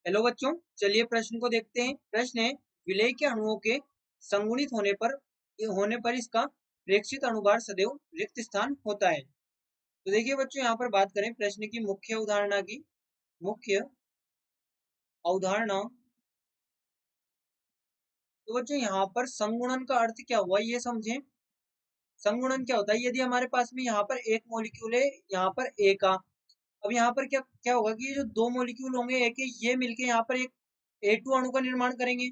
Hello बच्चों, चलिए प्रश्न को देखते हैं। प्रश्न है, विलेय के अणुओं के संगुणित होने पर इसका प्रेक्षित अणुभार सदैव रिक्त स्थान होता है। तो देखिए बच्चों, यहाँ पर बात करें प्रश्न की मुख्य अवधारणा। तो बच्चों यहाँ पर संगुणन का अर्थ क्या हुआ ये समझें। संगुणन क्या होता है? यदि हमारे पास में यहाँ पर एक मॉलिक्यूल है, यहाँ पर ए का, अब यहाँ पर क्या क्या होगा कि ये जो दो मॉलिक्यूल होंगे एक ये मिलके यहाँ पर एक A2 अणु का निर्माण करेंगे।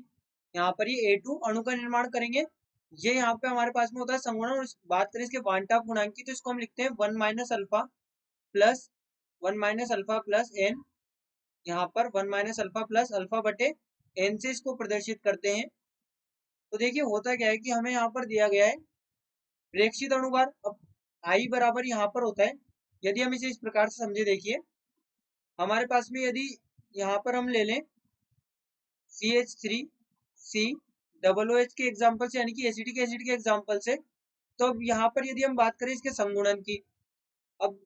यहाँ पर ये A2 अणु का निर्माण करेंगे। ये यहाँ पे हमारे पास में होता है संगुणन। और बात करें इसके वांटाप गुणांक की, तो इसको हम लिखते हैं 1 माइनस अल्फा प्लस एन। यहाँ पर 1 माइनस अल्फा प्लस अल्फा बटे एन से इसको प्रदर्शित करते हैं। तो देखिए होता क्या है कि हमें यहाँ पर दिया गया है प्रेक्षित अणुभार। अब आई बराबर यहाँ पर होता है, यदि हम इसे इस प्रकार से समझे, देखिए हमारे पास में यदि यहाँ पर हम ले लें CH3COOH के एग्जाम्पल से, यानी कि एसिटिक एसिड के एग्जाम्पल से, तो अब यहाँ पर यदि हम बात करें इसके संगुणन की, अब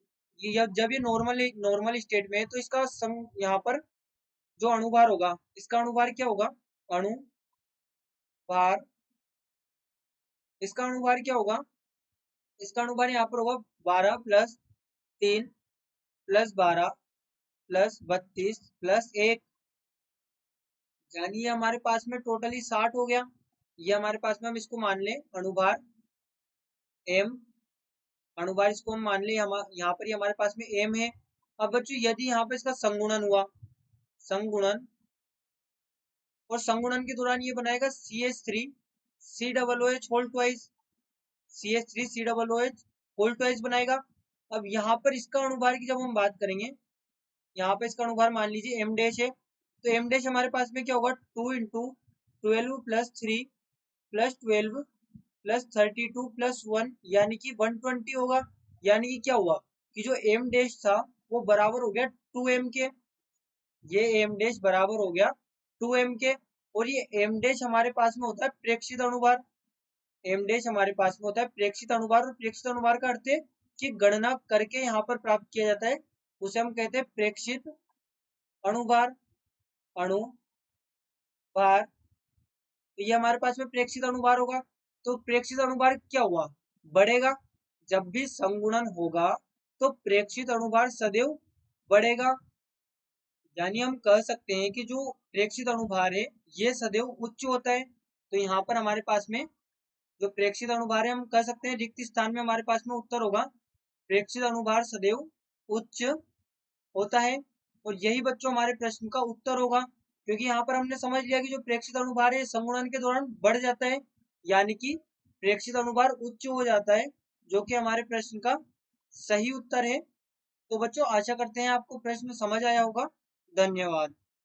जब ये नॉर्मल स्टेट में है तो इसका यहाँ पर जो अणुभार होगा, इसका अणुभार क्या होगा? अणुभार इसका अणुभार क्या होगा? इसका अणुभार यहाँ पर होगा 12 प्लस 3 प्लस 12 प्लस 32 प्लस 1, यानी ये हमारे पास में टोटली 60 हो गया। ये हमारे पास में हम इसको मान लें अणुभार m, अणुभार इसको हम मान लें यहाँ पर ये हमारे पास में m है। अब बच्चों यदि यहाँ पर इसका संगुणन हुआ, संगुणन, और संगुणन के दौरान ये बनाएगा CH3COOH whole twice, CH3COOH whole twice बनाएगा। अब यहाँ पर इसका अणुभार की जब हम बात करेंगे, यहाँ पर इसका अणुभार मान लीजिए m डैश है, तो m डैश हमारे पास में क्या होगा? 2 into 12 plus 3 plus 12 plus 32 plus 1, यानी कि 120 होगा। यानी कि क्या हुआ कि जो m डैश था वो बराबर हो गया 2m के। ये m डैश बराबर हो गया 2m के। और ये m डैश हमारे पास में होता है प्रेक्षित अणुभार। m डैश हमारे पास में होता है प्रेक्षित अणुभार। और प्रेक्षित अणुभार का अर्थ है कि गणना करके यहाँ पर प्राप्त किया जाता है, उसे हम कहते हैं प्रेक्षित अणुभार। तो ये हमारे पास में प्रेक्षित अणुभार होगा। तो प्रेक्षित अणुभार क्या हुआ? बढ़ेगा। जब भी संगुणन होगा तो प्रेक्षित अणुभार सदैव बढ़ेगा। यानी हम कह सकते हैं कि जो प्रेक्षित अणुभार है ये सदैव उच्च होता है। तो यहाँ पर हमारे पास में जो प्रेक्षित अणुभार है, हम कह सकते हैं रिक्त स्थान में हमारे पास में उत्तर होगा प्रेक्षित अणुभार सदैव उच्च होता है। और यही बच्चों हमारे प्रश्न का उत्तर होगा, क्योंकि यहाँ पर हमने समझ लिया कि जो प्रेक्षित अणुभार है संगुणन के दौरान बढ़ जाता है, यानी कि प्रेक्षित अणुभार उच्च हो जाता है, जो कि हमारे प्रश्न का सही उत्तर है। तो बच्चों आशा करते हैं आपको प्रश्न समझ आया होगा। धन्यवाद।